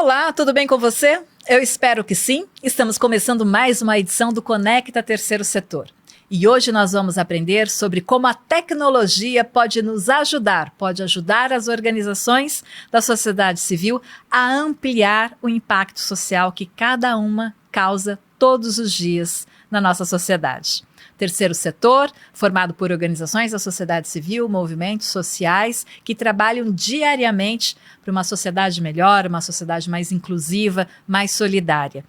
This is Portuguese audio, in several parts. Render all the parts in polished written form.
Olá, tudo bem com você? Eu espero que sim. Estamos começando mais uma edição do Conecta Terceiro Setor. E hoje nós vamos aprender sobre como a tecnologia pode nos ajudar, pode ajudar as organizações da sociedade civil a ampliar o impacto social que cada uma causa todos os dias na nossa sociedade. Terceiro setor, formado por organizações da sociedade civil, movimentos sociais que trabalham diariamente para uma sociedade melhor, uma sociedade mais inclusiva, mais solidária.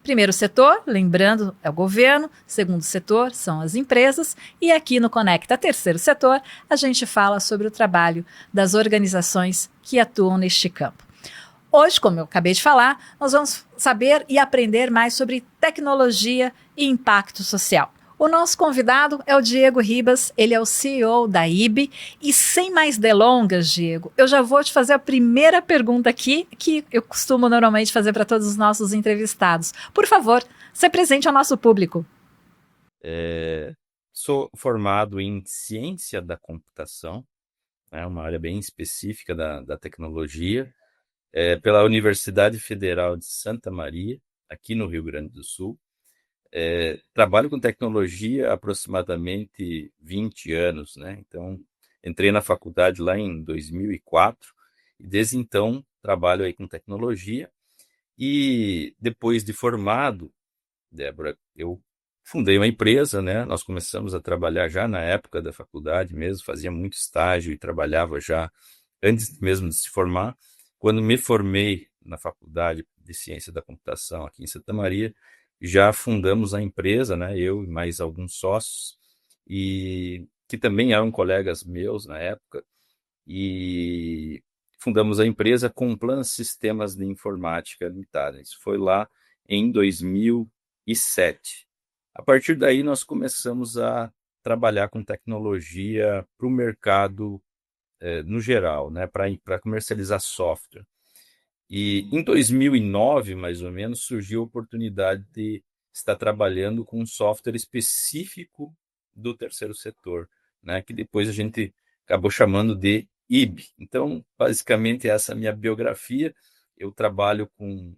Primeiro setor, lembrando, é o governo. Segundo setor são as empresas. E aqui no Conecta Terceiro Setor, a gente fala sobre o trabalho das organizações que atuam neste campo. Hoje, como eu acabei de falar, nós vamos saber e aprender mais sobre tecnologia e impacto social. O nosso convidado é o Diego Ribas, ele é o CEO da IB. E sem mais delongas, Diego, eu já vou te fazer a primeira pergunta aqui, que eu costumo normalmente fazer para todos os nossos entrevistados. Por favor, se apresente ao nosso público. Sou formado em ciência da computação, uma área bem específica da tecnologia, pela Universidade Federal de Santa Maria, aqui no Rio Grande do Sul. Trabalho com tecnologia há aproximadamente 20 anos, né? Então, entrei na faculdade lá em 2004 e desde então trabalho aí com tecnologia. E depois de formado, Débora, eu fundei uma empresa, né? Nós começamos a trabalhar já na época da faculdade mesmo, fazia muito estágio e trabalhava já antes mesmo de se formar. Quando me formei na faculdade de ciência da computação aqui em Santa Maria, já fundamos a empresa, né? Eu e mais alguns sócios, e que também eram colegas meus na época, e fundamos a empresa com Plan Sistemas de Informática Limitada. Isso foi lá em 2007. A partir daí, nós começamos a trabalhar com tecnologia para o mercado no geral, né? Para comercializar software. E em 2009, mais ou menos, surgiu a oportunidade de estar trabalhando com um software específico do terceiro setor, né, que depois a gente acabou chamando de IB. Então, basicamente, essa é a minha biografia. Eu trabalho com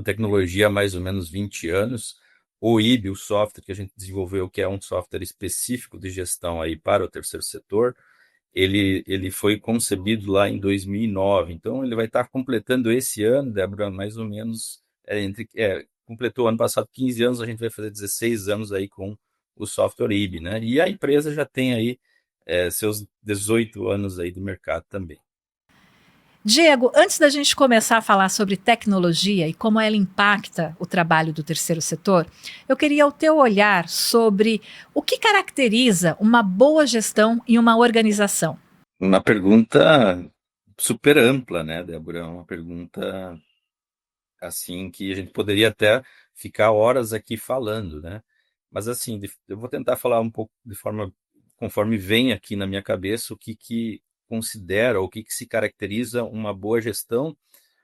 tecnologia há mais ou menos 20 anos. O IB, o software que a gente desenvolveu, que é um software específico de gestão aí para o terceiro setor, ele foi concebido lá em 2009, então ele vai estar completando esse ano, Débora, mais ou menos, completou ano passado 15 anos, a gente vai fazer 16 anos aí com o software IB, né? E a empresa já tem aí seus 18 anos aí de mercado também. Diego, antes da gente começar a falar sobre tecnologia e como ela impacta o trabalho do terceiro setor, eu queria o teu olhar sobre o que caracteriza uma boa gestão em uma organização. Uma pergunta super ampla, né, Débora? Uma pergunta assim que a gente poderia até ficar horas aqui falando, né? Mas assim, eu vou tentar falar um pouco de forma conforme vem aqui na minha cabeça o que considera, o que se caracteriza uma boa gestão,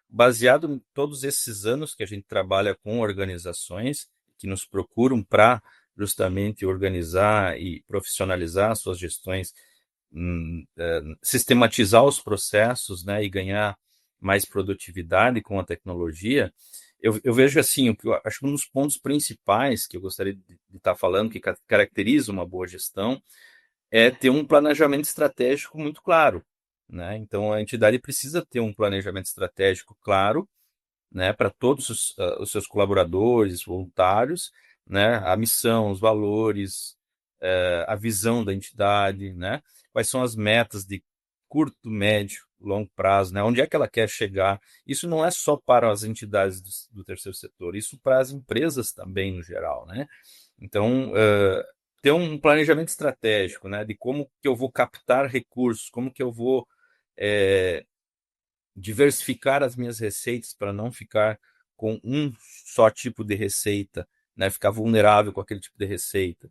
baseado em todos esses anos que a gente trabalha com organizações que nos procuram para justamente organizar e profissionalizar suas gestões, sistematizar os processos, né, e ganhar mais produtividade com a tecnologia. Eu vejo assim, o que eu acho que um dos pontos principais que eu gostaria de estar falando, que caracteriza uma boa gestão, é ter um planejamento estratégico muito claro, né? Então, a entidade precisa ter um planejamento estratégico claro, né, para todos os seus colaboradores, voluntários, né? A missão, os valores, a visão da entidade, né? Quais são as metas de curto, médio, longo prazo, né? Onde é que ela quer chegar? Isso não é só para as entidades do terceiro setor, isso para as empresas também, no geral, né? Então, ter um planejamento estratégico, né? De como que eu vou captar recursos, como que eu vou diversificar as minhas receitas para não ficar com um só tipo de receita, né? Ficar vulnerável com aquele tipo de receita.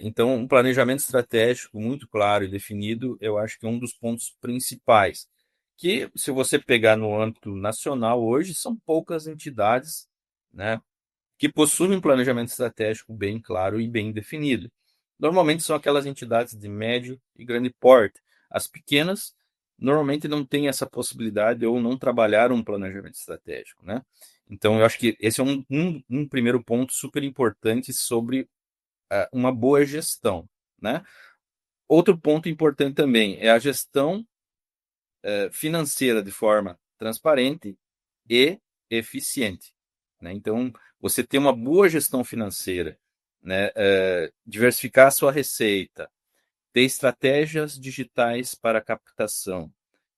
Então, um planejamento estratégico muito claro e definido, eu acho que é um dos pontos principais. Que, se você pegar no âmbito nacional hoje, são poucas entidades, né, que possuem um planejamento estratégico bem claro e bem definido. Normalmente são aquelas entidades de médio e grande porte. As pequenas normalmente não têm essa possibilidade ou não trabalharam um planejamento estratégico, né? Então, eu acho que esse é um primeiro ponto super importante sobre uma boa gestão, né? Outro ponto importante também é a gestão financeira de forma transparente e eficiente, né? Então, você ter uma boa gestão financeira, né? Diversificar a sua receita, ter estratégias digitais para captação,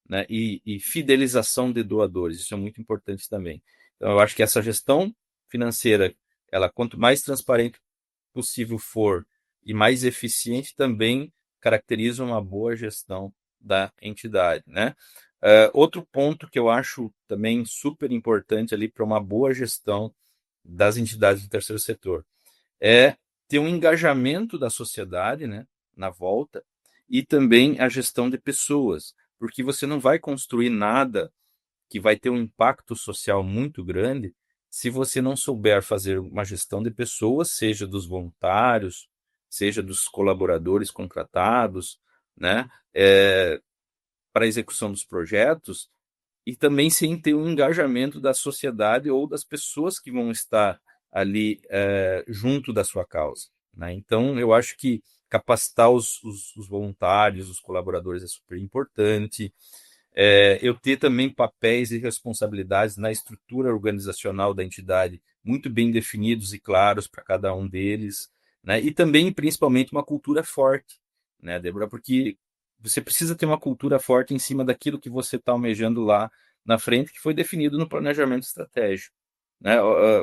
né? E fidelização de doadores, isso é muito importante também. Então, eu acho que essa gestão financeira, ela quanto mais transparente possível for e mais eficiente, também caracteriza uma boa gestão da entidade, né? Outro ponto que eu acho também super importante ali para uma boa gestão das entidades do terceiro setor é ter um engajamento da sociedade, né, na volta, e também a gestão de pessoas, porque você não vai construir nada que vai ter um impacto social muito grande se você não souber fazer uma gestão de pessoas, seja dos voluntários, seja dos colaboradores contratados, né, para a execução dos projetos, e também sem ter um engajamento da sociedade ou das pessoas que vão estar ali junto da sua causa, né? Então, eu acho que capacitar os voluntários, os colaboradores é super importante. Eu ter também papéis e responsabilidades na estrutura organizacional da entidade muito bem definidos e claros para cada um deles, né? E também, principalmente, uma cultura forte, né, Débora? Porque você precisa ter uma cultura forte em cima daquilo que você está almejando lá na frente, que foi definido no planejamento estratégico, né?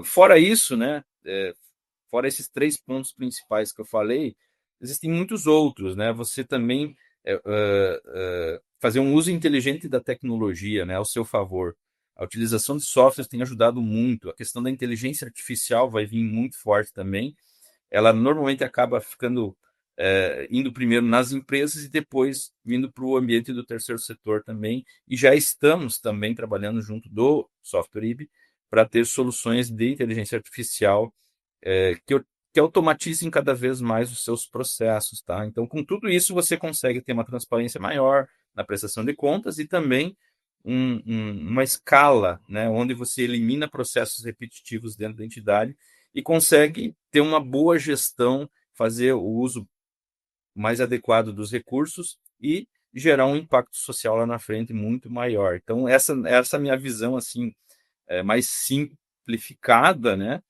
Fora isso, né, fora esses 3 pontos principais que eu falei, existem muitos outros, né? Você também fazer um uso inteligente da tecnologia, né, ao seu favor. A utilização de softwares tem ajudado muito. A questão da inteligência artificial vai vir muito forte também. Ela normalmente acaba ficando indo primeiro nas empresas e depois vindo para o ambiente do terceiro setor também. E já estamos também trabalhando junto do Software IB para ter soluções de inteligência artificial que automatizem cada vez mais os seus processos, tá? Então, com tudo isso, você consegue ter uma transparência maior na prestação de contas e também uma escala, né, onde você elimina processos repetitivos dentro da entidade e consegue ter uma boa gestão, fazer o uso mais adequado dos recursos e gerar um impacto social lá na frente muito maior. Então, essa é a minha visão assim, mais simplificada, né,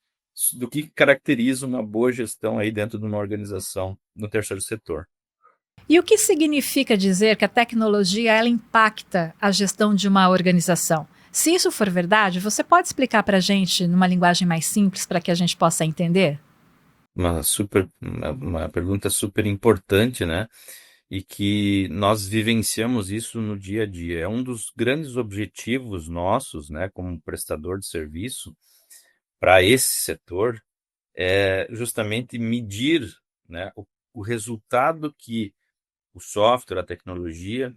do que caracteriza uma boa gestão aí dentro de uma organização no terceiro setor. E o que significa dizer que a tecnologia ela impacta a gestão de uma organização? Se isso for verdade, você pode explicar para a gente numa linguagem mais simples para que a gente possa entender? Uma pergunta super importante, né? E que nós vivenciamos isso no dia a dia. É um dos grandes objetivos nossos, né, como prestador de serviço para esse setor, é justamente medir, né, o resultado que o software, a tecnologia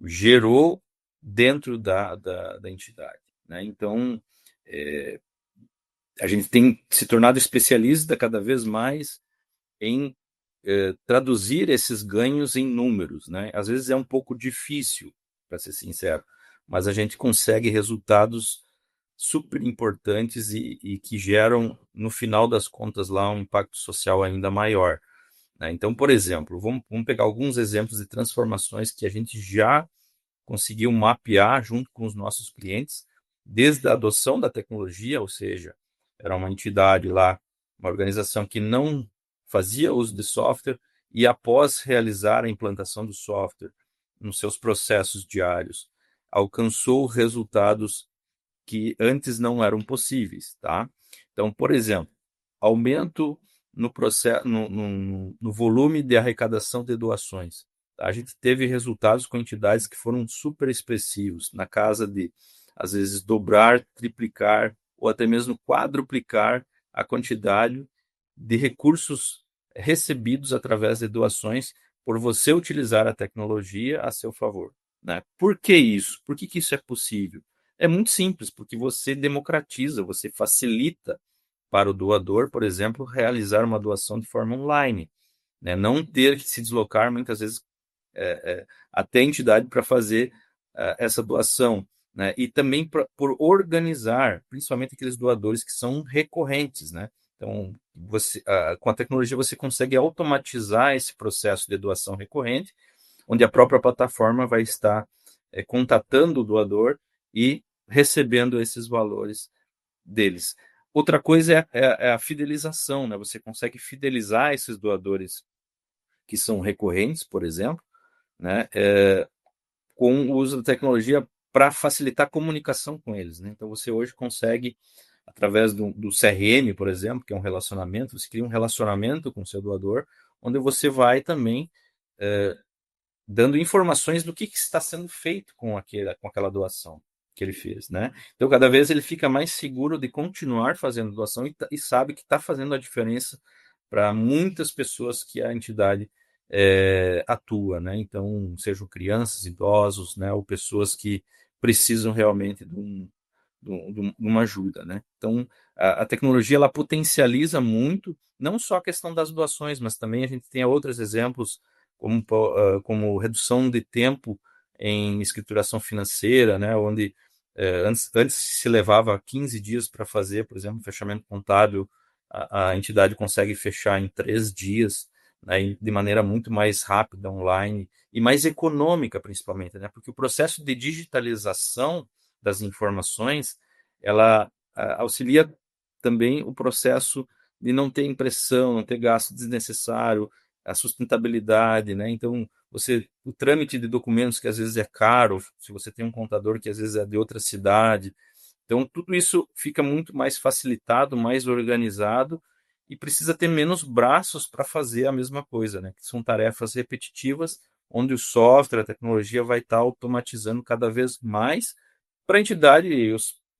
gerou dentro da entidade, né? Então, a gente tem se tornado especialista cada vez mais em traduzir esses ganhos em números, né? Às vezes é um pouco difícil, para ser sincero, mas a gente consegue resultados super importantes e que geram, no final das contas, lá um impacto social ainda maior, né? Então, por exemplo, vamos pegar alguns exemplos de transformações que a gente já conseguiu mapear junto com os nossos clientes, desde a adoção da tecnologia, ou seja, era uma entidade lá, uma organização que não fazia uso de software e após realizar a implantação do software nos seus processos diários, alcançou resultados que antes não eram possíveis, tá? Então, por exemplo, aumento no processo, no volume de arrecadação de doações. A gente teve resultados com entidades que foram super expressivos, na casa de, às vezes, dobrar, triplicar ou até mesmo quadruplicar a quantidade de recursos recebidos através de doações por você utilizar a tecnologia a seu favor, né? Por que isso? Por que isso é possível? É muito simples, porque você democratiza, você facilita para o doador, por exemplo, realizar uma doação de forma online, né? Não ter que se deslocar muitas vezes até a entidade para fazer essa doação, né? E também por organizar, principalmente aqueles doadores que são recorrentes, né? Então, com a tecnologia você consegue automatizar esse processo de doação recorrente, onde a própria plataforma vai estar contatando o doador e recebendo esses valores deles. Outra coisa é a fidelização, né? Você consegue fidelizar esses doadores que são recorrentes, por exemplo, né? Com o uso da tecnologia para facilitar a comunicação com eles, né? Então você hoje consegue, através do CRM, por exemplo, que é um relacionamento, você cria um relacionamento com o seu doador, onde você vai também dando informações do que está sendo feito com aquela doação que ele fez, né? Então, cada vez ele fica mais seguro de continuar fazendo doação e sabe que está fazendo a diferença para muitas pessoas que a entidade atua, né? Então, sejam crianças, idosos, né? Ou pessoas que precisam realmente de uma ajuda, né? Então, a tecnologia ela potencializa muito, não só a questão das doações, mas também a gente tem outros exemplos como redução de tempo em escrituração financeira, né? Onde antes se levava 15 dias para fazer, por exemplo, um fechamento contábil, a entidade consegue fechar em 3 dias, né? De maneira muito mais rápida, online, e mais econômica, principalmente, né? Porque o processo de digitalização das informações, ela auxilia também o processo de não ter impressão, não ter gasto desnecessário, a sustentabilidade, né? Então, o trâmite de documentos que às vezes é caro, se você tem um contador que às vezes é de outra cidade, então tudo isso fica muito mais facilitado, mais organizado e precisa ter menos braços para fazer a mesma coisa, né? Que são tarefas repetitivas, onde o software, a tecnologia vai estar automatizando cada vez mais para a entidade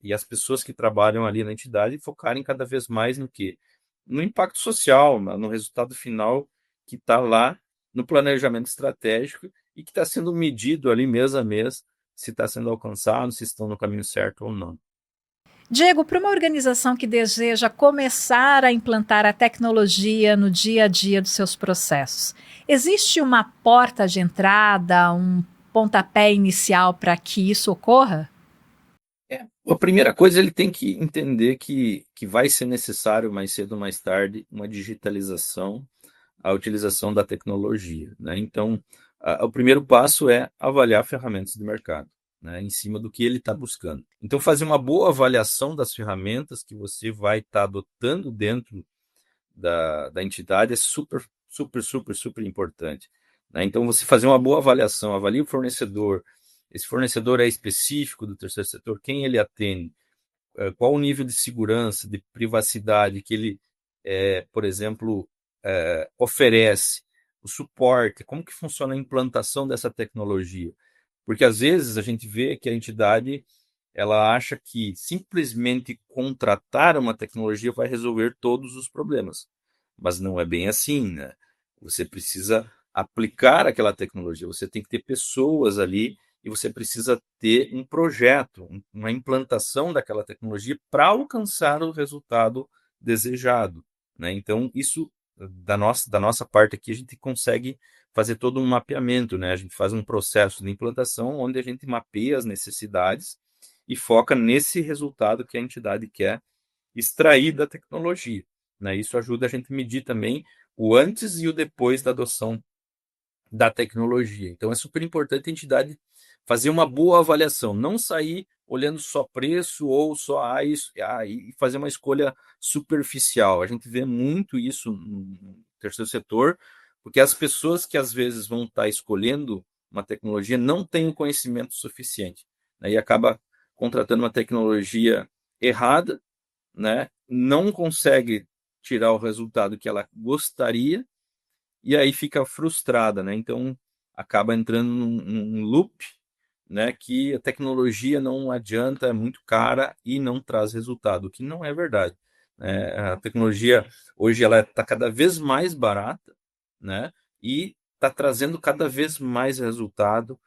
e as pessoas que trabalham ali na entidade focarem cada vez mais no quê? No impacto social, no resultado final que está lá no planejamento estratégico e que está sendo medido ali mês a mês se está sendo alcançado, se estão no caminho certo ou não. Diego, para uma organização que deseja começar a implantar a tecnologia no dia a dia dos seus processos, existe uma porta de entrada, um pontapé inicial para que isso ocorra? A primeira coisa, ele tem que entender que vai ser necessário, mais cedo ou mais tarde, uma digitalização, a utilização da tecnologia, né? Então, o primeiro passo é avaliar ferramentas de mercado, né, em cima do que ele está buscando. Então, fazer uma boa avaliação das ferramentas que você vai estar adotando dentro da entidade é super, super, super, super importante, né? Então, você fazer uma boa avaliação, avalie o fornecedor, esse fornecedor é específico do terceiro setor, quem ele atende, qual o nível de segurança, de privacidade que ele, por exemplo, oferece, o suporte, como que funciona a implantação dessa tecnologia. Porque às vezes a gente vê que a entidade ela acha que simplesmente contratar uma tecnologia vai resolver todos os problemas. Mas não é bem assim, né? Você precisa aplicar aquela tecnologia, você tem que ter pessoas ali e você precisa ter um projeto, uma implantação daquela tecnologia para alcançar o resultado desejado, né? Então, isso da nossa parte aqui, a gente consegue fazer todo um mapeamento, né? A gente faz um processo de implantação onde a gente mapeia as necessidades e foca nesse resultado que a entidade quer extrair da tecnologia, né? Isso ajuda a gente a medir também o antes e o depois da adoção da tecnologia. Então é super importante a entidade fazer uma boa avaliação, não sair olhando só preço ou só isso, e fazer uma escolha superficial. A gente vê muito isso no terceiro setor, porque as pessoas que às vezes vão estar escolhendo uma tecnologia não têm o conhecimento suficiente, né? E acaba contratando uma tecnologia errada, né? Não consegue tirar o resultado que ela gostaria e aí fica frustrada, né? Então acaba entrando num loop, né? Que a tecnologia não adianta, é muito cara e não traz resultado, o que não é verdade, né? A tecnologia hoje ela está cada vez mais barata, né? E está trazendo cada vez mais resultado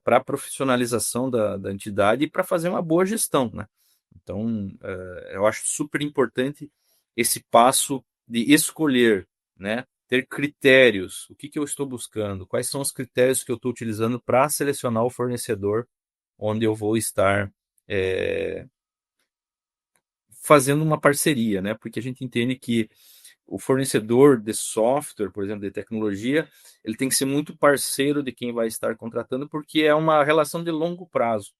para a profissionalização da entidade e para fazer uma boa gestão, né? Então, eu acho super importante esse passo de escolher, né? Ter critérios. O que eu estou buscando? Quais são os critérios que eu estou utilizando para selecionar o fornecedor onde eu vou estar fazendo uma parceria, né? Porque a gente entende que o fornecedor de software, por exemplo, de tecnologia, ele tem que ser muito parceiro de quem vai estar contratando, porque é uma relação de longo prazo,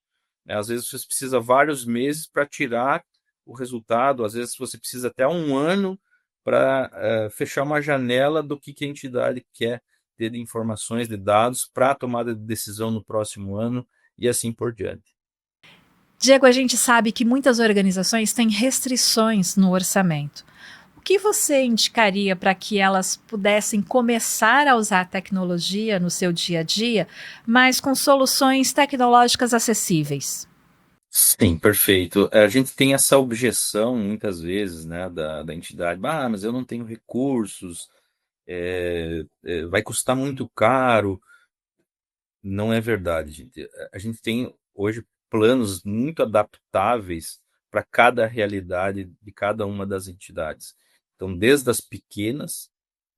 né? Às vezes você precisa vários meses para tirar o resultado, às vezes você precisa até um ano para fechar uma janela do que a entidade quer ter de informações, de dados, para a tomada de decisão no próximo ano e assim por diante. Diego, a gente sabe que muitas organizações têm restrições no orçamento. O que você indicaria para que elas pudessem começar a usar a tecnologia no seu dia a dia, mas com soluções tecnológicas acessíveis? Sim, perfeito. A gente tem essa objeção muitas vezes, né, da entidade. Ah, mas eu não tenho recursos, vai custar muito caro. Não é verdade, gente. A gente tem hoje planos muito adaptáveis para cada realidade de cada uma das entidades. Então, desde as pequenas,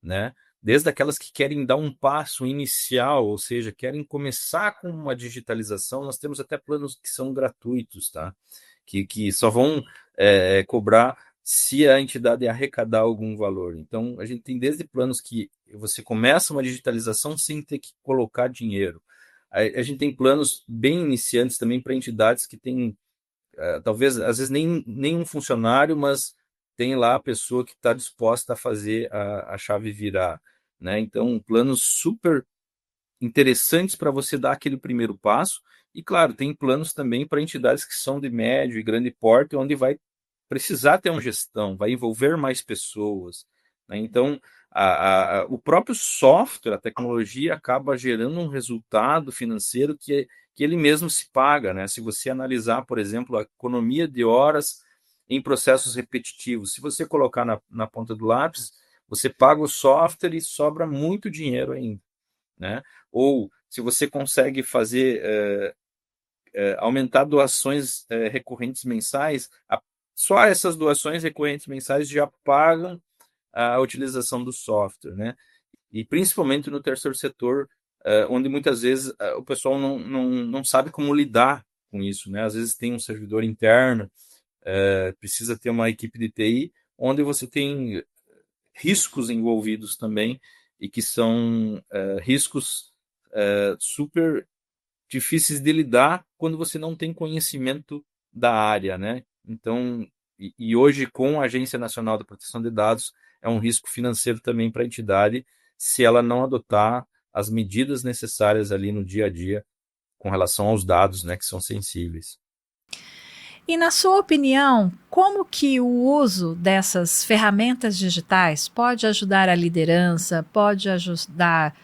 né, desde aquelas que querem dar um passo inicial, ou seja, querem começar com uma digitalização, nós temos até planos que são gratuitos, tá? Que só vão cobrar se a entidade arrecadar algum valor. Então, a gente tem desde planos que você começa uma digitalização sem ter que colocar dinheiro. A gente tem planos bem iniciantes também para entidades que têm, talvez, às vezes, nem um funcionário, mas tem lá a pessoa que está disposta a fazer a chave virar, né? Então, planos super interessantes para você dar aquele primeiro passo. E, claro, tem planos também para entidades que são de médio e grande porte, onde vai precisar ter uma gestão, vai envolver mais pessoas, né? Então, o próprio software, a tecnologia, acaba gerando um resultado financeiro que ele mesmo se paga, né? Se você analisar, por exemplo, a economia de horas em processos repetitivos, se você colocar na ponta do lápis, você paga o software e sobra muito dinheiro ainda, né? Ou se você consegue fazer aumentar doações recorrentes mensais, só essas doações recorrentes mensais já pagam a utilização do software, né? E principalmente no terceiro setor, onde muitas vezes o pessoal não sabe como lidar com isso, né? Às vezes tem um servidor interno, precisa ter uma equipe de TI, onde você tem riscos envolvidos também, e que são riscos super difíceis de lidar quando você não tem conhecimento da área, né? Então, e hoje com a Agência Nacional de Proteção de Dados, é um risco financeiro também para a entidade se ela não adotar as medidas necessárias ali no dia a dia com relação aos dados, né, que são sensíveis. E na sua opinião, como que o uso dessas ferramentas digitais pode ajudar a liderança, pode ajudar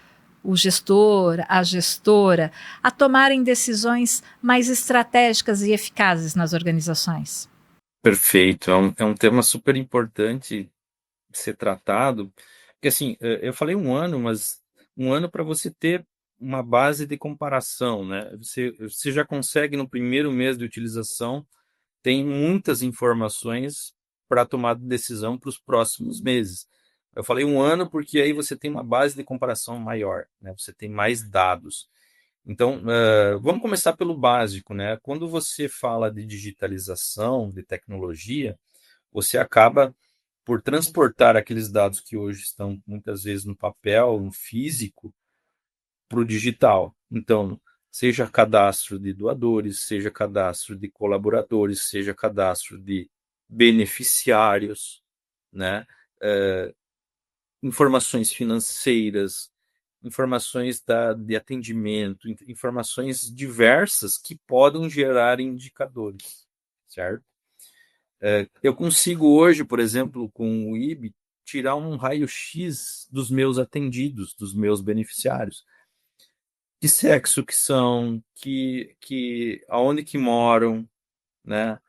o gestor, a gestora, a tomarem decisões mais estratégicas e eficazes nas organizações? Perfeito, é um tema super importante de ser tratado, porque assim, eu falei um ano, mas um ano para você ter uma base de comparação, né? Você já consegue no primeiro mês de utilização, tem muitas informações para tomar decisão para os próximos meses. Eu falei um ano porque aí você tem uma base de comparação maior, né? Você tem mais dados. Então, vamos começar pelo básico, né? Quando você fala de digitalização, de tecnologia, você acaba por transportar aqueles dados que hoje estão muitas vezes no papel, no físico, para o digital. Então, seja cadastro de doadores, seja cadastro de colaboradores, seja cadastro de beneficiários, né? Informações financeiras, informações de atendimento, informações diversas que podem gerar indicadores, certo? Eu consigo hoje, por exemplo, com o IB, tirar um raio-x dos meus atendidos, dos meus beneficiários. Que sexo que são, aonde que moram, né?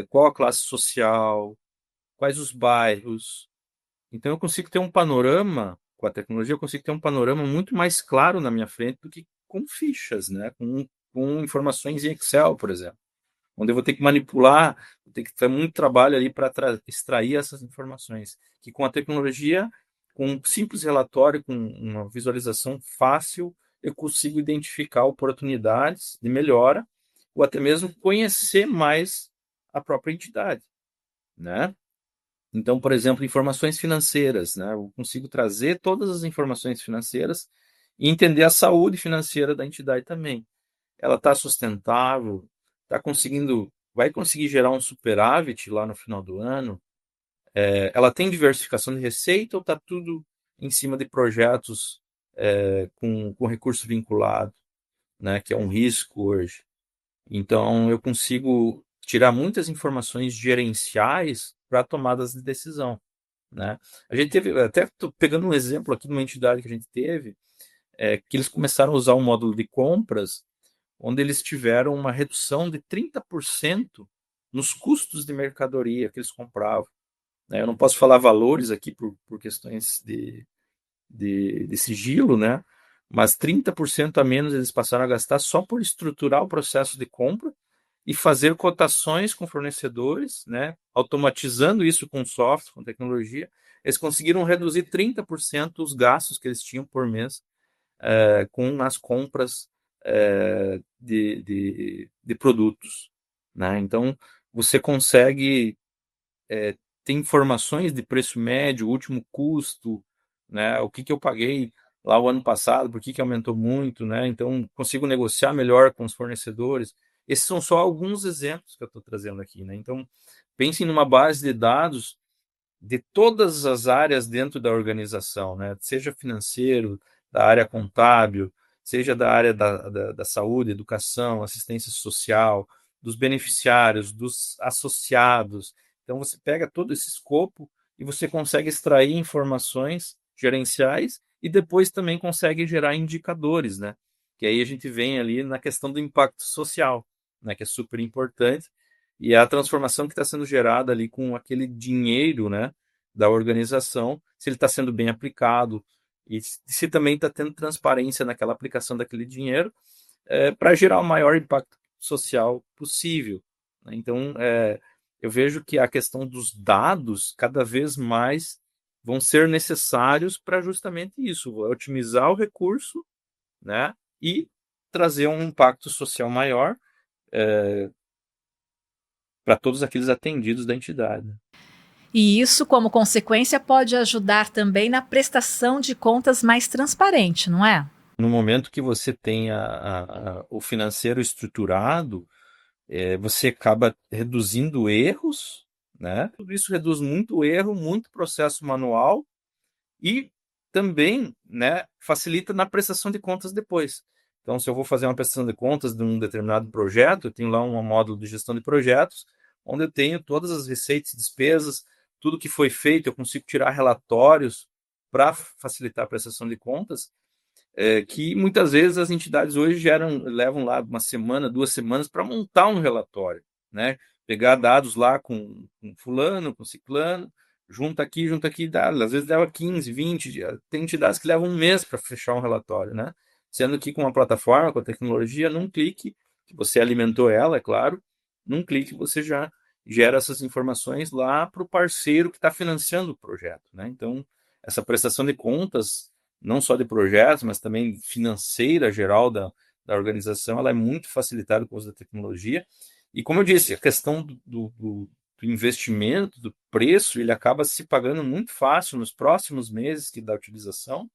Qual a classe social, quais os bairros. Então eu consigo ter um panorama, com a tecnologia, eu consigo ter um panorama muito mais claro na minha frente do que com fichas, né? Com informações em Excel, por exemplo, onde eu vou ter que manipular, vou ter que ter muito trabalho ali para extrair essas informações, que com a tecnologia, com um simples relatório, com uma visualização fácil, eu consigo identificar oportunidades de melhora ou até mesmo conhecer mais a própria entidade, né? Então, por exemplo, informações financeiras, né? Eu consigo trazer todas as informações financeiras e entender a saúde financeira da entidade também. Ela está sustentável, está conseguindo, vai conseguir gerar um superávit lá no final do ano. Ela tem diversificação de receita ou está tudo em cima de projetos com recurso vinculado, né? Que é um risco hoje. Então, eu consigo tirar muitas informações gerenciais para tomadas de decisão, né? A gente teve, até tô pegando um exemplo aqui de uma entidade que a gente teve, que eles começaram a usar um módulo de compras, onde eles tiveram uma redução de 30% nos custos de mercadoria que eles compravam, né? Eu não posso falar valores aqui por questões de sigilo, né? Mas 30% a menos eles passaram a gastar só por estruturar o processo de compra e fazer cotações com fornecedores, né? Automatizando isso com software, com tecnologia, eles conseguiram reduzir 30% os gastos que eles tinham por mês com as compras de produtos, né? Então, você consegue ter informações de preço médio, último custo, né? O que eu paguei lá o ano passado, por que aumentou muito, né? Então, consigo negociar melhor com os fornecedores. Esses são só alguns exemplos que eu estou trazendo aqui, né? Então, pensem numa base de dados de todas as áreas dentro da organização, né? Seja financeiro, da área contábil, seja da área da saúde, educação, assistência social, dos beneficiários, dos associados. Então, você pega todo esse escopo e você consegue extrair informações gerenciais e depois também consegue gerar indicadores, né? Que aí a gente vem ali na questão do impacto social, né? Que é super importante e é a transformação que está sendo gerada ali com aquele dinheiro, né, da organização, se ele está sendo bem aplicado e se também está tendo transparência naquela aplicação daquele dinheiro para gerar o maior impacto social possível, né? Então, eu vejo que a questão dos dados cada vez mais vão ser necessários para justamente isso, otimizar o recurso, né, e trazer um impacto social maior para todos aqueles atendidos da entidade. E isso, como consequência, pode ajudar também na prestação de contas mais transparente, não é? No momento que você tem o financeiro estruturado, você acaba reduzindo erros, né? Tudo isso reduz muito erro, muito processo manual e também, né, facilita na prestação de contas depois. Então, se eu vou fazer uma prestação de contas de um determinado projeto, eu tenho lá um módulo de gestão de projetos, onde eu tenho todas as receitas e despesas, tudo que foi feito, eu consigo tirar relatórios para facilitar a prestação de contas, que muitas vezes as entidades hoje levam lá uma semana, 2 semanas para montar um relatório, né? Pegar dados lá com fulano, com ciclano, junta aqui, dá, às vezes leva 15, 20 dias. Tem entidades que levam um mês para fechar um relatório, né? Sendo que com uma plataforma, com a tecnologia, num clique, que você alimentou ela, é claro, num clique você já gera essas informações lá para o parceiro que está financiando o projeto, né? Então, essa prestação de contas não só de projetos, mas também financeira geral da organização, ela é muito facilitada com o uso da tecnologia. E como eu disse, a questão do investimento, do preço, ele acaba se pagando muito fácil nos próximos meses da utilização.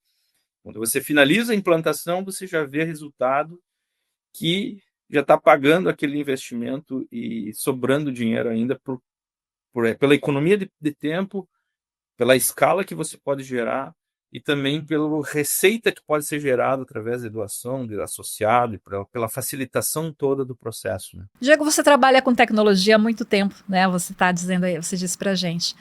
Quando você finaliza a implantação, você já vê resultado que já está pagando aquele investimento e sobrando dinheiro ainda pela economia de tempo, pela escala que você pode gerar e também pela receita que pode ser gerada através da doação, de associado, e pela facilitação toda do processo, né? Diego, você trabalha com tecnologia há muito tempo, né? Você está dizendo aí, você disse para gente.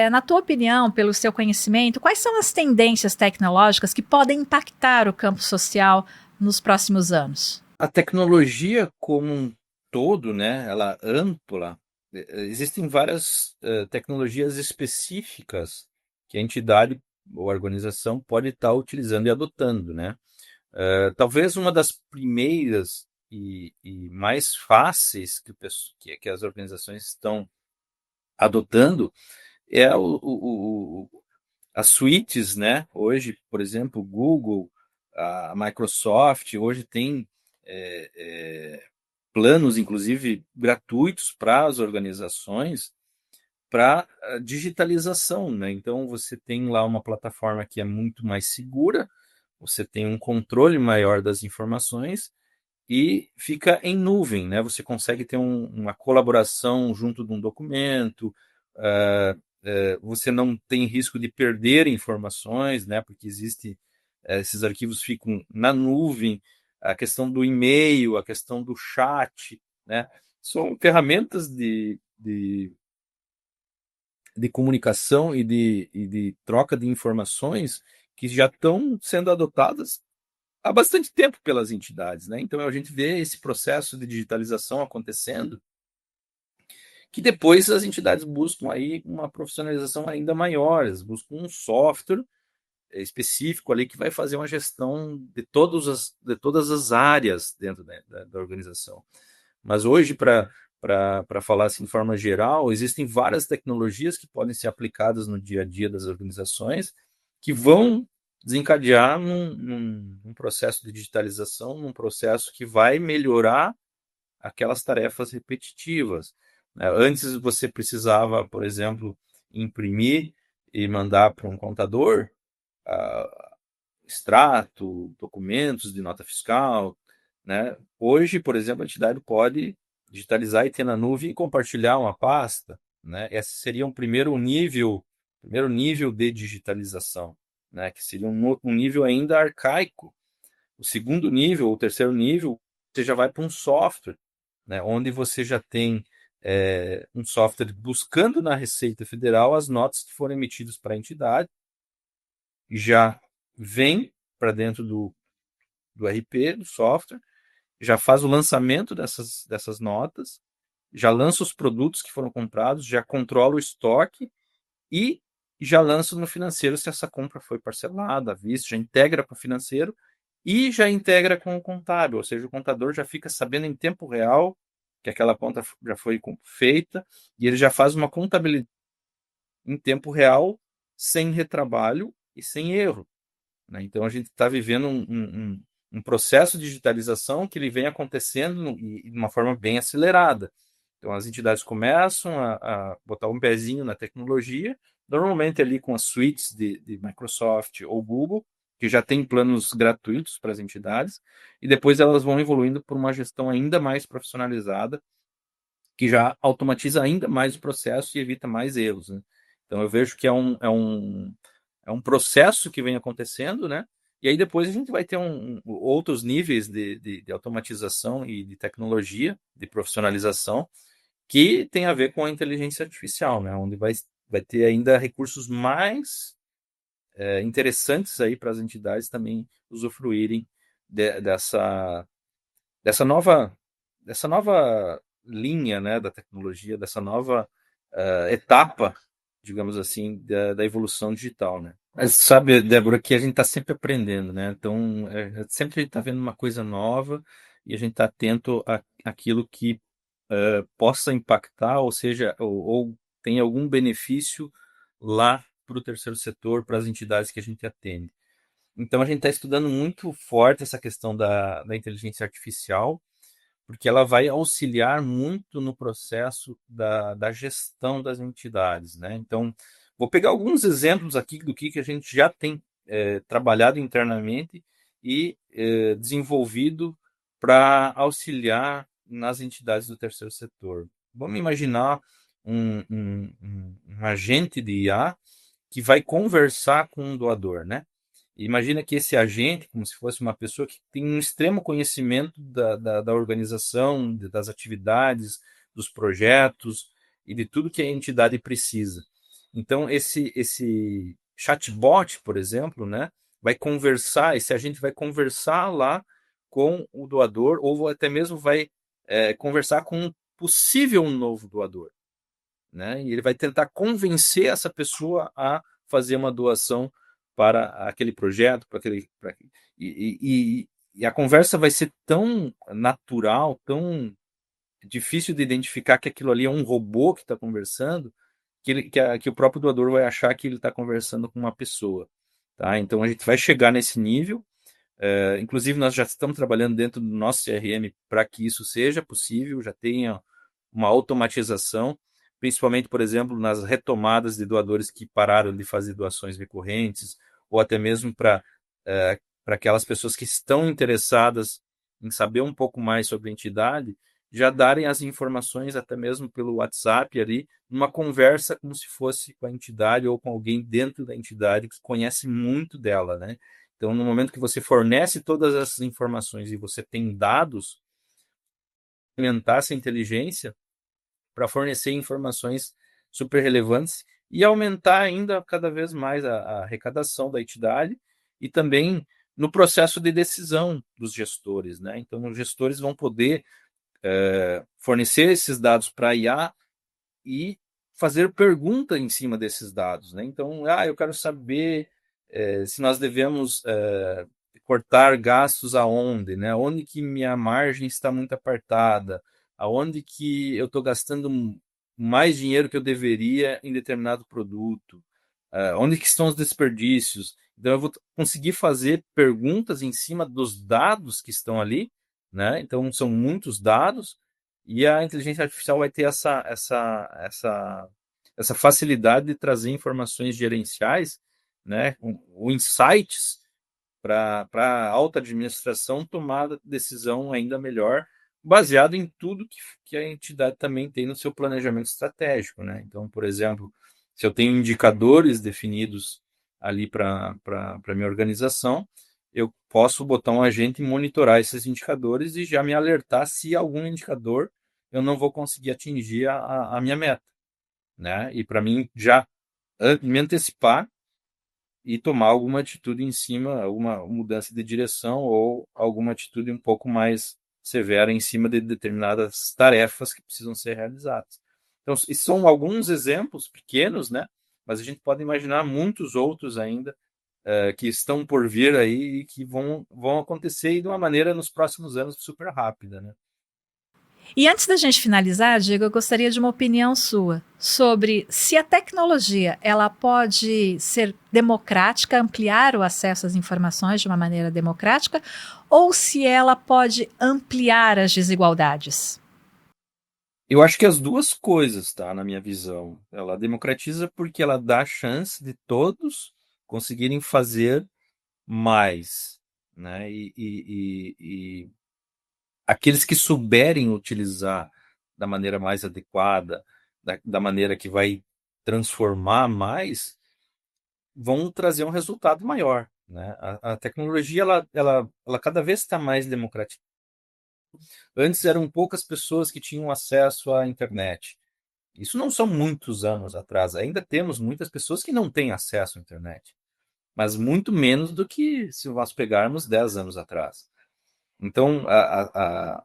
Na tua opinião, pelo seu conhecimento, quais são as tendências tecnológicas que podem impactar o campo social nos próximos anos? A tecnologia como um todo, né, ela é ampla, existem várias tecnologias específicas que a entidade ou a organização pode estar utilizando e adotando, né? Talvez uma das primeiras e mais fáceis que as organizações estão adotando é as suítes, né? Hoje, por exemplo, Google, a Microsoft, hoje tem planos, inclusive gratuitos para as organizações, para digitalização, né? Então você tem lá uma plataforma que é muito mais segura, você tem um controle maior das informações e fica em nuvem, né? Você consegue ter uma colaboração junto de um documento, você não tem risco de perder informações, né? Porque esses arquivos ficam na nuvem, a questão do e-mail, a questão do chat, né? São ferramentas de comunicação e de troca de informações que já estão sendo adotadas há bastante tempo pelas entidades, né? Então a gente vê esse processo de digitalização acontecendo, que depois as entidades buscam aí uma profissionalização ainda maior, elas buscam um software específico ali que vai fazer uma gestão de todas as áreas dentro da organização. Mas hoje, para falar assim de forma geral, existem várias tecnologias que podem ser aplicadas no dia a dia das organizações que vão desencadear num processo de digitalização, num processo que vai melhorar aquelas tarefas repetitivas. Antes você precisava, por exemplo, imprimir e mandar para um contador extrato, documentos de nota fiscal, né? Hoje, por exemplo, a entidade pode digitalizar e ter na nuvem e compartilhar uma pasta, né? Esse seria primeiro nível de digitalização, né? Que seria um nível ainda arcaico. O segundo nível, o terceiro nível, você já vai para um software, né? Onde você já tem um software buscando na Receita Federal as notas que foram emitidas para a entidade, já vem para dentro do RP, do software, já faz o lançamento dessas notas, já lança os produtos que foram comprados, já controla o estoque e já lança no financeiro se essa compra foi parcelada, à vista, já integra para o financeiro e já integra com o contábil, ou seja, o contador já fica sabendo em tempo real que aquela conta já foi feita e ele já faz uma contabilidade em tempo real, sem retrabalho e sem erro, né? Então a gente está vivendo um processo de digitalização que ele vem acontecendo de uma forma bem acelerada. Então as entidades começam a botar um pezinho na tecnologia, normalmente ali com as suítes de Microsoft ou Google, que já tem planos gratuitos para as entidades, e depois elas vão evoluindo por uma gestão ainda mais profissionalizada, que já automatiza ainda mais o processo e evita mais erros, né? Então eu vejo que é um processo que vem acontecendo, né? E aí depois a gente vai ter outros níveis de automatização e de tecnologia, de profissionalização, que tem a ver com a inteligência artificial, né? Onde vai ter ainda recursos mais interessantes aí para as entidades também usufruírem dessa nova, dessa nova linha, né, da tecnologia, dessa nova etapa, digamos assim, da evolução digital, né? Mas sabe, Débora, que a gente está sempre aprendendo, né? Então, sempre a gente está vendo uma coisa nova e a gente está atento àquilo que possa impactar, ou seja, ou tem algum benefício lá para o terceiro setor, para as entidades que a gente atende. Então, a gente está estudando muito forte essa questão da inteligência artificial, porque ela vai auxiliar muito no processo da gestão das entidades, né? Então, vou pegar alguns exemplos aqui do que a gente já tem trabalhado internamente e desenvolvido para auxiliar nas entidades do terceiro setor. Vamos imaginar um agente de IA que vai conversar com um doador, né? Imagina que esse agente, como se fosse uma pessoa que tem um extremo conhecimento da organização, das atividades, dos projetos e de tudo que a entidade precisa. Então, esse chatbot, por exemplo, né, vai conversar, esse agente vai conversar lá com o doador, ou até mesmo vai conversar com um possível novo doador, né? E ele vai tentar convencer essa pessoa a fazer uma doação para aquele projeto, e a conversa vai ser tão natural, tão difícil de identificar que aquilo ali é um robô que está conversando, que o próprio doador vai achar que ele está conversando com uma pessoa, tá? Então a gente vai chegar nesse nível. Inclusive, nós já estamos trabalhando dentro do nosso CRM para que isso seja possível, já tenha uma automatização, principalmente, por exemplo, nas retomadas de doadores que pararam de fazer doações recorrentes, ou até mesmo para aquelas pessoas que estão interessadas em saber um pouco mais sobre a entidade, já darem as informações até mesmo pelo WhatsApp ali, numa conversa como se fosse com a entidade ou com alguém dentro da entidade que conhece muito dela, né? Então, no momento que você fornece todas essas informações e você tem dados, aumentar essa inteligência para fornecer informações super relevantes e aumentar ainda cada vez mais a arrecadação da entidade e também no processo de decisão dos gestores, né? Então, os gestores vão poder fornecer esses dados para a IA e fazer pergunta em cima desses dados, né? Então, eu quero saber se nós devemos cortar gastos aonde, né? Onde que minha margem está muito apertada, aonde que eu estou gastando mais dinheiro que eu deveria em determinado produto, onde que estão os desperdícios. Então, eu vou conseguir fazer perguntas em cima dos dados que estão ali, né? Então, são muitos dados, e a inteligência artificial vai ter essa facilidade de trazer informações gerenciais, né? O insights para a alta administração tomar decisão ainda melhor, baseado em tudo que a entidade também tem no seu planejamento estratégico, né? Então, por exemplo, se eu tenho indicadores definidos ali para a minha organização, eu posso botar um agente e monitorar esses indicadores e já me alertar se algum indicador eu não vou conseguir atingir a minha meta, né? E para mim já me antecipar e tomar alguma atitude em cima, alguma mudança de direção ou alguma atitude um pouco mais severa em cima de determinadas tarefas que precisam ser realizadas. Então, esses são alguns exemplos pequenos, né? Mas a gente pode imaginar muitos outros ainda que estão por vir aí e que vão acontecer de uma maneira nos próximos anos super rápida, né? E antes da gente finalizar, Diego, eu gostaria de uma opinião sua sobre se a tecnologia ela pode ser democrática, ampliar o acesso às informações de uma maneira democrática, ou se ela pode ampliar as desigualdades. Eu acho que as duas coisas, tá, na minha visão. Ela democratiza porque ela dá a chance de todos conseguirem fazer mais, né? E aqueles que souberem utilizar da maneira mais adequada, da maneira que vai transformar mais, vão trazer um resultado maior, né? A tecnologia ela cada vez está mais democratizada. Antes eram poucas pessoas que tinham acesso à internet. Isso não são muitos anos atrás. Ainda temos muitas pessoas que não têm acesso à internet, mas muito menos do que se nós pegarmos 10 anos atrás. Então, a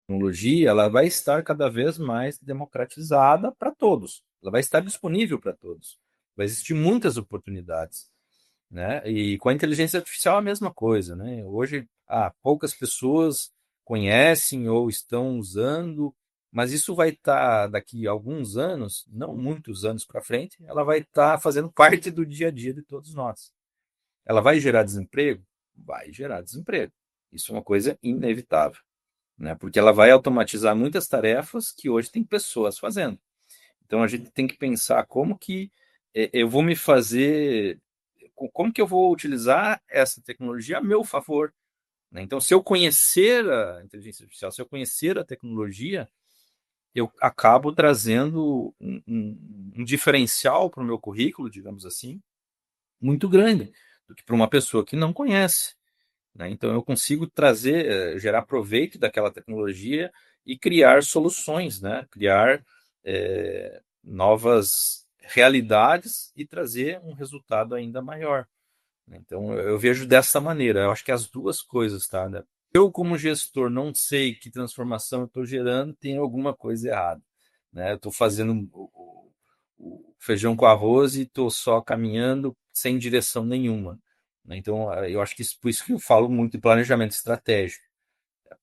tecnologia ela vai estar cada vez mais democratizada para todos. Ela vai estar disponível para todos. Vai existir muitas oportunidades, né? E com a inteligência artificial a mesma coisa, né? Hoje, poucas pessoas conhecem ou estão usando, mas isso vai estar daqui a alguns anos, não muitos anos para frente, ela vai estar fazendo parte do dia a dia de todos nós. Ela vai gerar desemprego? Vai gerar desemprego. Isso é uma coisa inevitável, né? Porque ela vai automatizar muitas tarefas que hoje tem pessoas fazendo. Então a gente tem que pensar como que eu vou me fazer, como que eu vou utilizar essa tecnologia a meu favor, né? Então, se eu conhecer a inteligência artificial, se eu conhecer a tecnologia, eu acabo trazendo um diferencial para o meu currículo, digamos assim, muito grande do que para uma pessoa que não conhece, né? Então, eu consigo trazer, gerar proveito daquela tecnologia e criar soluções, né? Criar novas realidades e trazer um resultado ainda maior. Então, eu vejo dessa maneira. Eu acho que as duas coisas, tá? Né? Eu, como gestor, não sei que transformação eu estou gerando, tem alguma coisa errada, né? Eu estou fazendo o feijão com arroz e estou só caminhando sem direção nenhuma, né? Então, eu acho que por isso que eu falo muito de planejamento estratégico.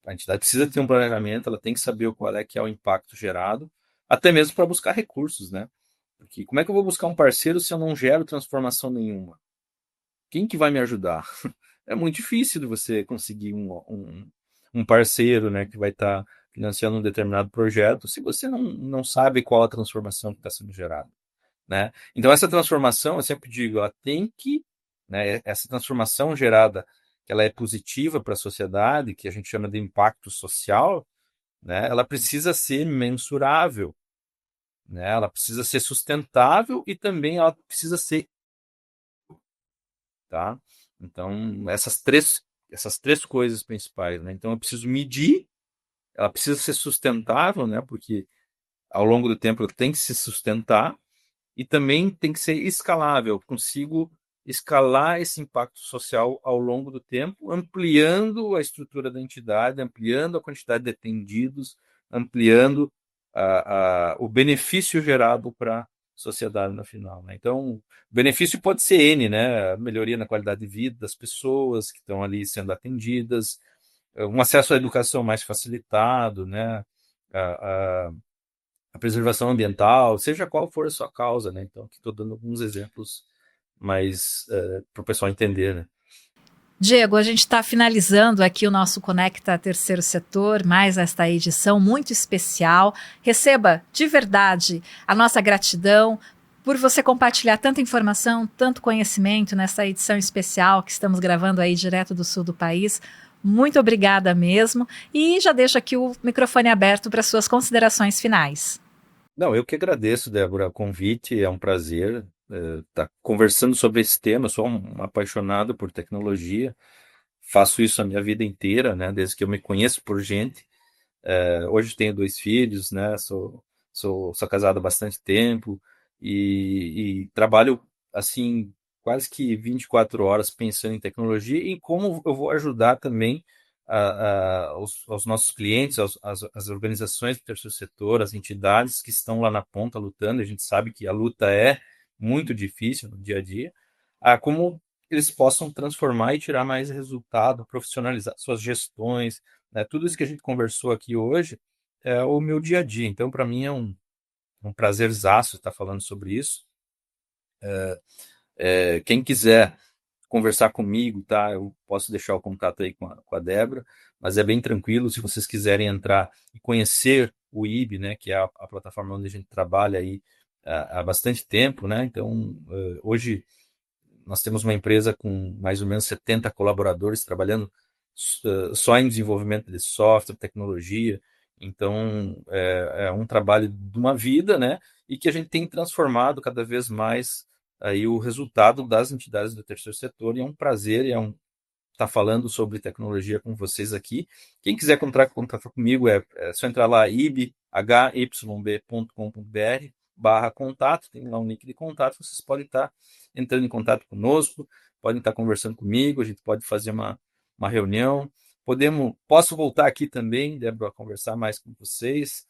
A entidade precisa ter um planejamento, ela tem que saber qual é que é o impacto gerado, até mesmo para buscar recursos, né? Porque como é que eu vou buscar um parceiro se eu não gero transformação nenhuma? Quem que vai me ajudar? é muito difícil de você conseguir um parceiro, né, que vai estar financiando um determinado projeto se você não sabe qual a transformação que está sendo gerada, né? Então, essa transformação, eu sempre digo, ela tem que, né, essa transformação gerada, que ela é positiva para a sociedade, que a gente chama de impacto social, né, ela precisa ser mensurável, né? Ela precisa ser sustentável e também ela precisa ser, tá? Então, essas três coisas principais, né? Então, eu preciso medir, ela precisa ser sustentável, né? Porque ao longo do tempo ela tem que se sustentar e também tem que ser escalável. Eu consigo escalar esse impacto social ao longo do tempo, ampliando a estrutura da entidade, ampliando a quantidade de atendidos, ampliando o benefício gerado para a sociedade no final, né? Então, o benefício pode ser N, né? A melhoria na qualidade de vida das pessoas que estão ali sendo atendidas, um acesso à educação mais facilitado, né? A, a, a preservação ambiental, seja qual for a sua causa, né? Então, aqui estou dando alguns exemplos mais para o pessoal entender, né? Diego, a gente está finalizando aqui o nosso Conecta Terceiro Setor, mais esta edição muito especial. Receba de verdade a nossa gratidão por você compartilhar tanta informação, tanto conhecimento nessa edição especial que estamos gravando aí direto do sul do país. Muito obrigada mesmo. E já deixo aqui o microfone aberto para suas considerações finais. Não, eu que agradeço, Débora, o convite, é um prazer estar conversando sobre esse tema. Eu sou um apaixonado por tecnologia, faço isso a minha vida inteira, né, desde que eu me conheço por gente. Hoje tenho 2 filhos, né, sou casado há bastante tempo e trabalho assim quase que 24 horas pensando em tecnologia e como eu vou ajudar também aos nossos clientes, as organizações do terceiro setor, as entidades que estão lá na ponta lutando. A gente sabe que a luta é muito difícil no dia a dia, como eles possam transformar e tirar mais resultado, profissionalizar suas gestões, né? Tudo isso que a gente conversou aqui hoje é o meu dia a dia. Então, para mim, é um prazerzaço estar falando sobre isso. Quem quiser conversar comigo, tá? Eu posso deixar o contato aí com a Débora, mas é bem tranquilo. Se vocês quiserem entrar e conhecer o IB, né, que é a plataforma onde a gente trabalha aí há bastante tempo, né? Então, hoje nós temos uma empresa com mais ou menos 70 colaboradores trabalhando só em desenvolvimento de software, tecnologia. Então, é um trabalho de uma vida, né? E que a gente tem transformado cada vez mais aí o resultado das entidades do terceiro setor. E é um prazer, estar falando sobre tecnologia com vocês aqui. Quem quiser contatar comigo, é só entrar lá, hyb.com.br/contato, tem lá um link de contato, vocês podem estar entrando em contato conosco, podem estar conversando comigo, a gente pode fazer uma reunião, posso voltar aqui também, Débora, a conversar mais com vocês.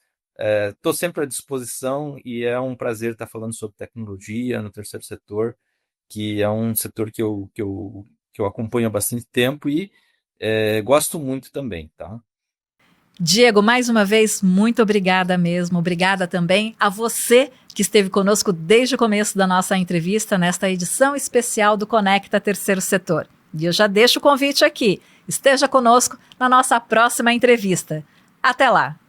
Estou sempre à disposição e é um prazer estar falando sobre tecnologia no terceiro setor, que é um setor que eu acompanho há bastante tempo e gosto muito também, tá? Diego, mais uma vez, muito obrigada mesmo. Obrigada também a você que esteve conosco desde o começo da nossa entrevista, nesta edição especial do Conecta Terceiro Setor. E eu já deixo o convite aqui. Esteja conosco na nossa próxima entrevista. Até lá!